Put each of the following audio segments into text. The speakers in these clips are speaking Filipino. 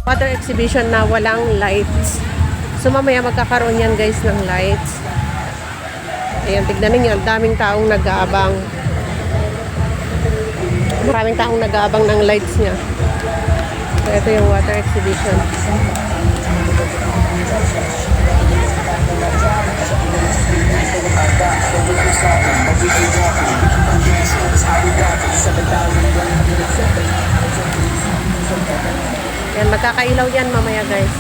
Water exhibition na walang lights. So mamaya magkakaroon yan guys ng lights. Ayan, tignan ninyo, ang daming taong nag-aabang. Maraming taong nag-aabang ng lights niya. So ito yung water exhibition. Yan, magkakailaw yan mamaya guys.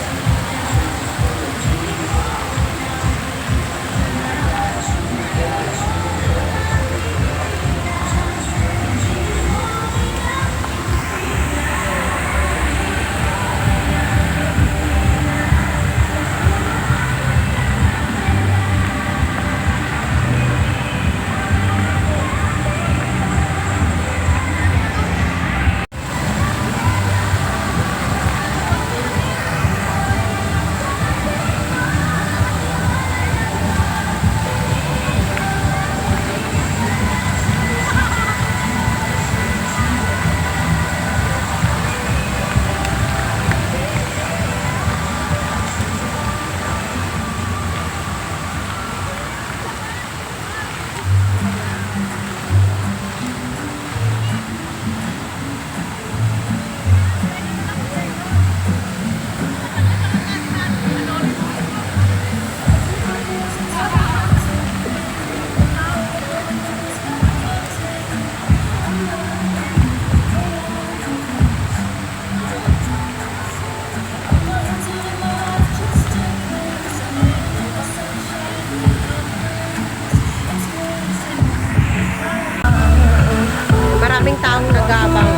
Maraming taong nag-aabang.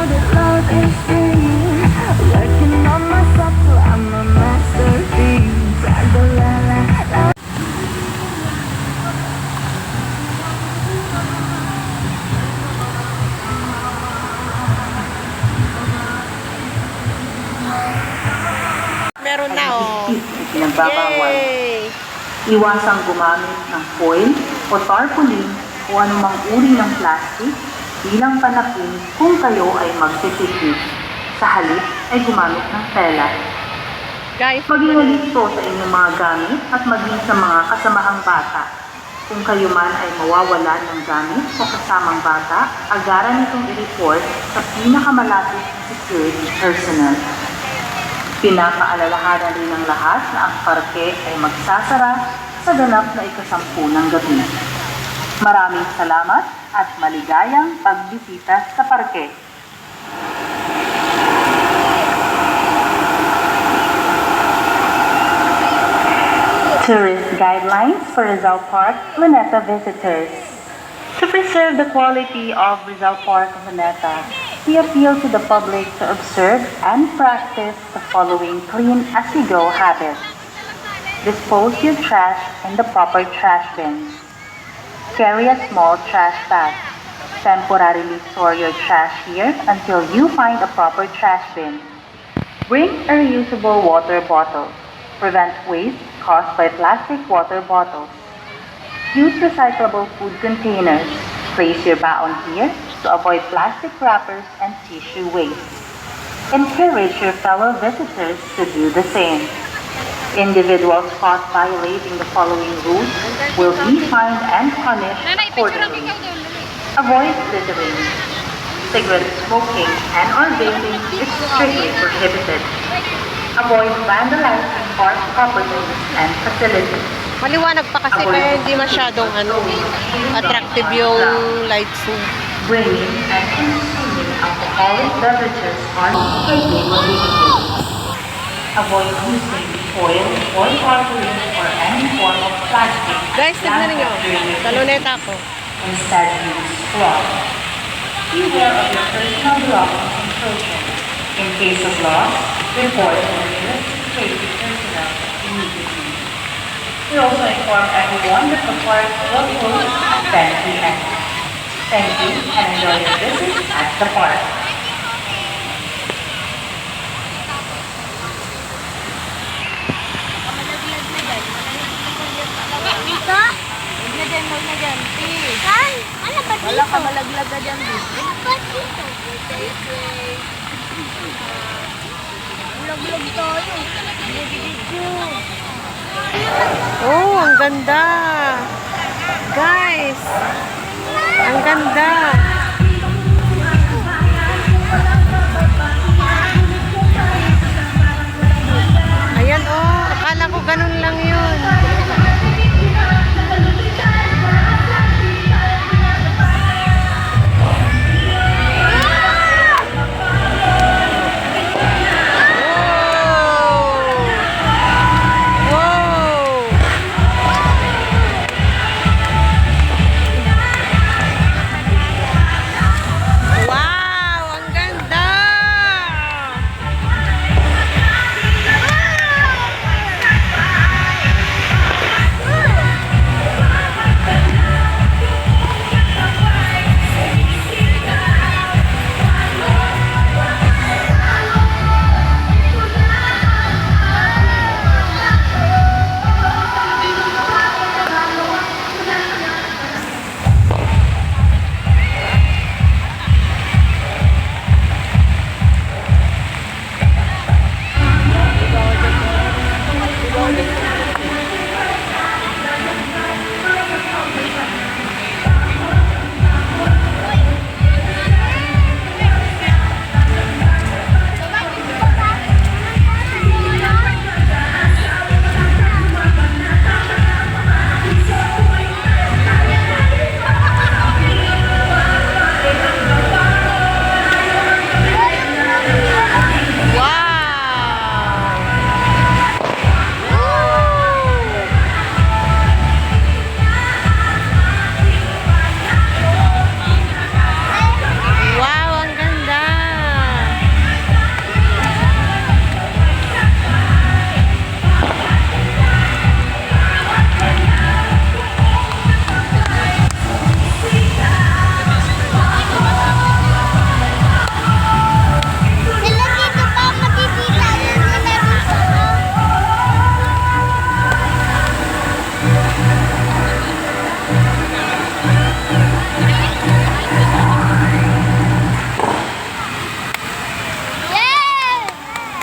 Meron na oh. Pinagbabawal. Iwasang gumamit ng foil o tarpaulin o anumang uri ng plastic bilang panapin kung kayo ay magpipiknik. Sa halip ay gumamit ng tela. Guys, maging listo sa inyong mga gamit at maging sa mga kasamahang bata. Kung kayo man ay mawawalan ng gamit o kasamang bata, agaran itong i-report sa pinakamalapit na security personnel. Pinapaalalahanan rin ng lahat na ang parke ay magsasara sa ganap na ika-10 ng gabi. Maraming salamat at maligayang pagbisita sa parke. Tourist Guidelines for Rizal Park, Luneta visitors. To preserve the quality of Rizal Park, Luneta, we appeal to the public to observe and practice the following clean-as-you-go habits. Dispose your trash in the proper trash bins. Carry a small trash bag. Temporarily store your trash here until you find a proper trash bin. Bring a reusable water bottle. Prevent waste caused by plastic water bottles. Use recyclable food containers. Place your baon here to avoid plastic wrappers and tissue waste. Encourage your fellow visitors to do the same. Individuals caught violating the following rules will be fined and punished accordingly. Avoid littering. Cigarette smoking and or vaping is strictly prohibited. Avoid vandalizing park properties and facilities. maliwanag pa kasi kaya hindi masyadong attractive yung lights niya. Bringing and consuming alcoholic beverages on highway vehicles. Avoid using foil or tarpaulin or any form of plastic. Guys, tignan niyo. Sa Luneta ko. Instead, use cloth. Beware of your personal belongings and children. In case of loss, report to the nearest safety personnel immediately. We also inform everyone that the park will close at 10 p.m. Thank you and enjoy your visit at the park. Dito? mo na dyan, T. Saan? Ano ba dito? Wala ka malaglag na dyan, T. Ano ba dito? Vlog-vlog tayo. Video. Oh, ang ganda. Guys, ang ganda. Ayan, oh. Akala ko ganun lang yun.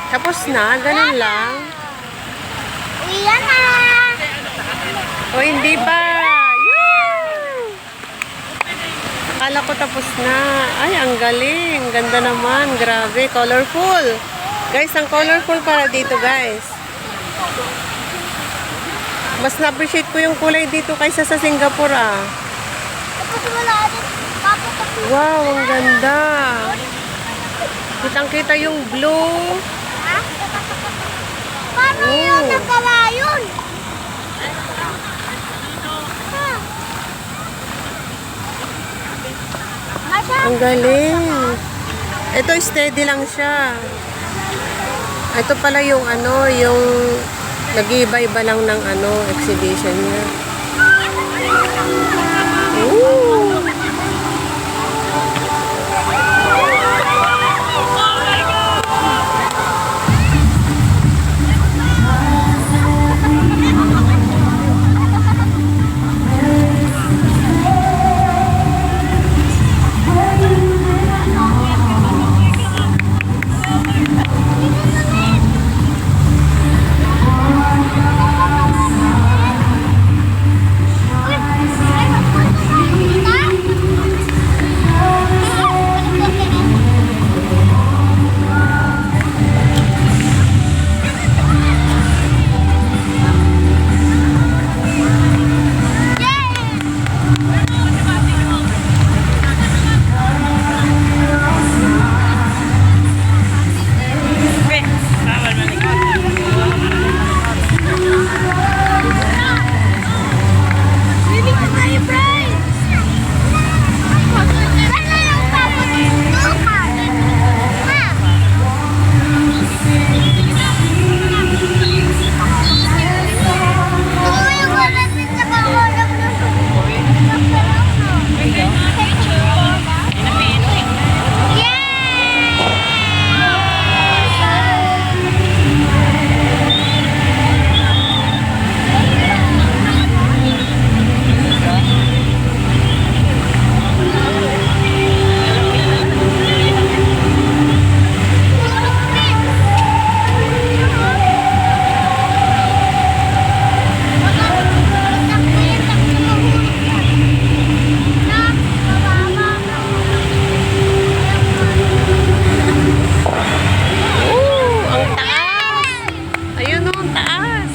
Tapos na, ganun lang. Iyan na. O hindi pa. Yay! Akala ko tapos na. Ay, ang galing. Ganda naman. Grabe. Colorful. Guys, ang colorful para dito, guys. Mas na-appreciate ko yung kulay dito kaysa sa Singapore, ah. Tapos wala din. Wow, ang ganda. Kitang-kita yung blue. Paano yun nagawa yun? Ang galing. Ito steady lang siya. Ito pala yung ano, yung nag-iiba-iba lang ng ano, exhibition niya. Ooh. ang taas.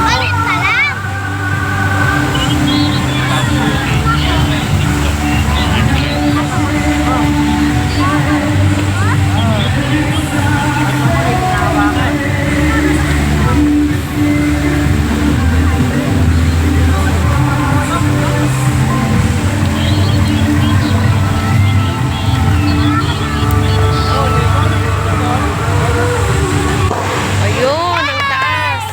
Balik ka lang. Ayun, ang taas.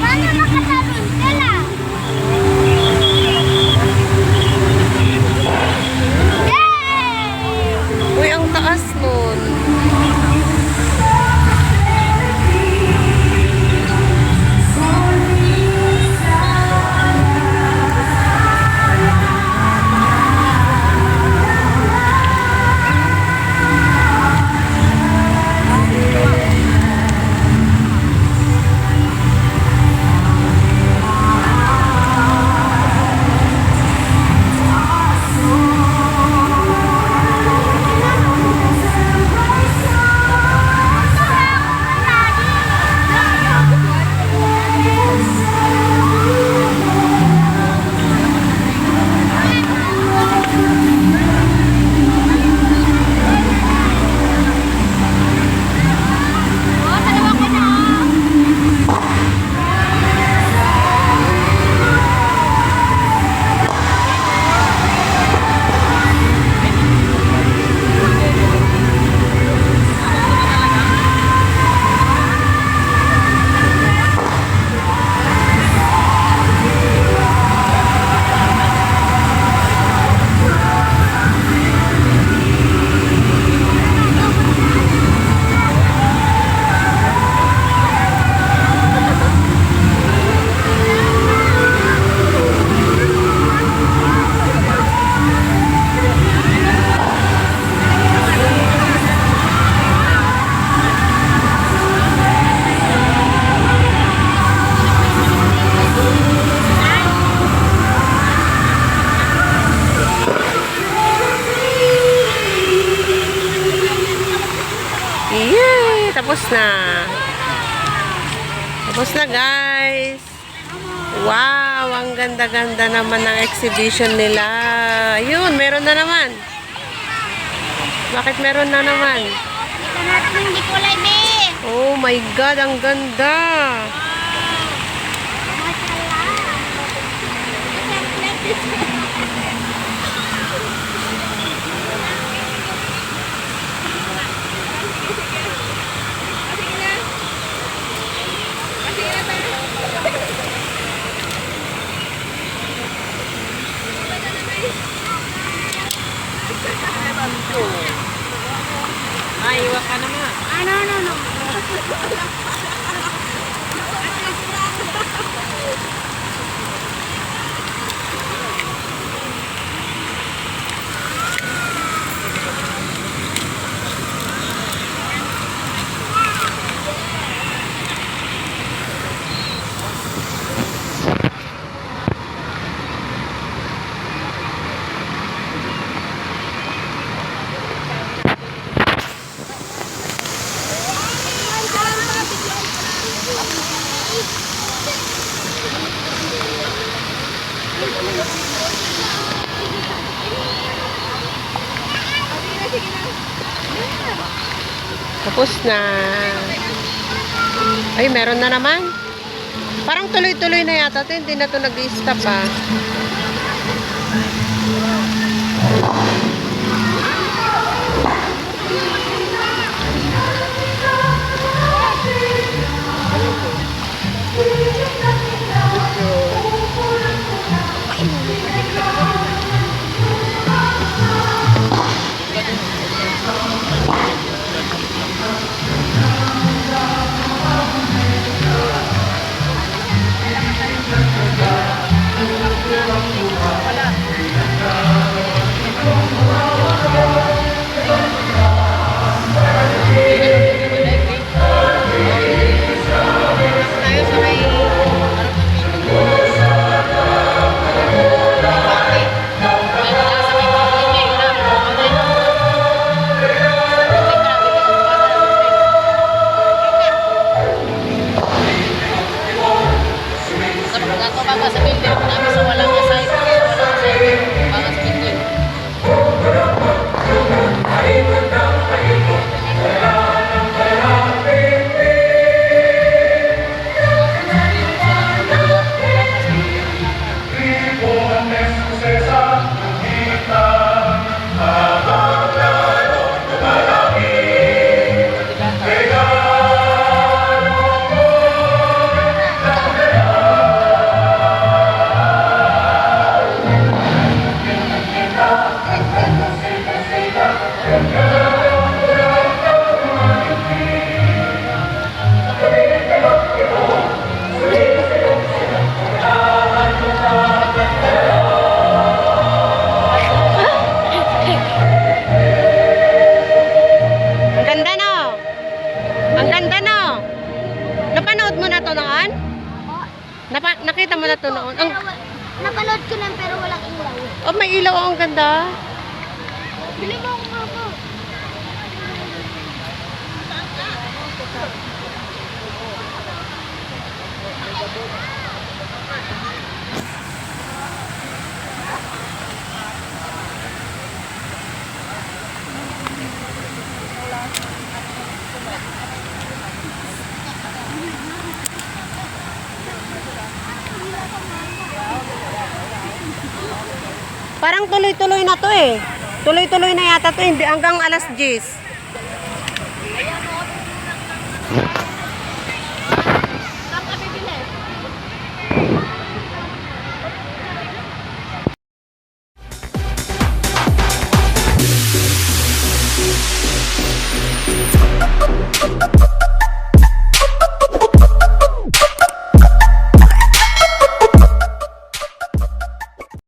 Paano makatalon sila? Yay! Uy, ang taas nun. Yay! Tapos na. Tapos na, guys. Wow! Ang ganda-ganda naman ng exhibition nila. Ayun, meron na naman. Bakit meron na naman? Ito natin yung di kulay, be. Oh my God, ang ganda. Ay, iwa ka naman. Ano. Tapos na. Ay, meron na naman. Parang tuloy-tuloy na yata ito. Hindi na ito nag-stop ah. Ang ganda no? Ang ganda no? Napanood mo na to noon? Oh, Nakita mo na to noon? Ang, napanood ko lang pero walang ilaw. oh, may ilaw. Oh, ang ganda. Bili mo ako mga. Parang tuloy-tuloy na to eh. Tuloy-tuloy na yata to. Hindi hanggang alas 10.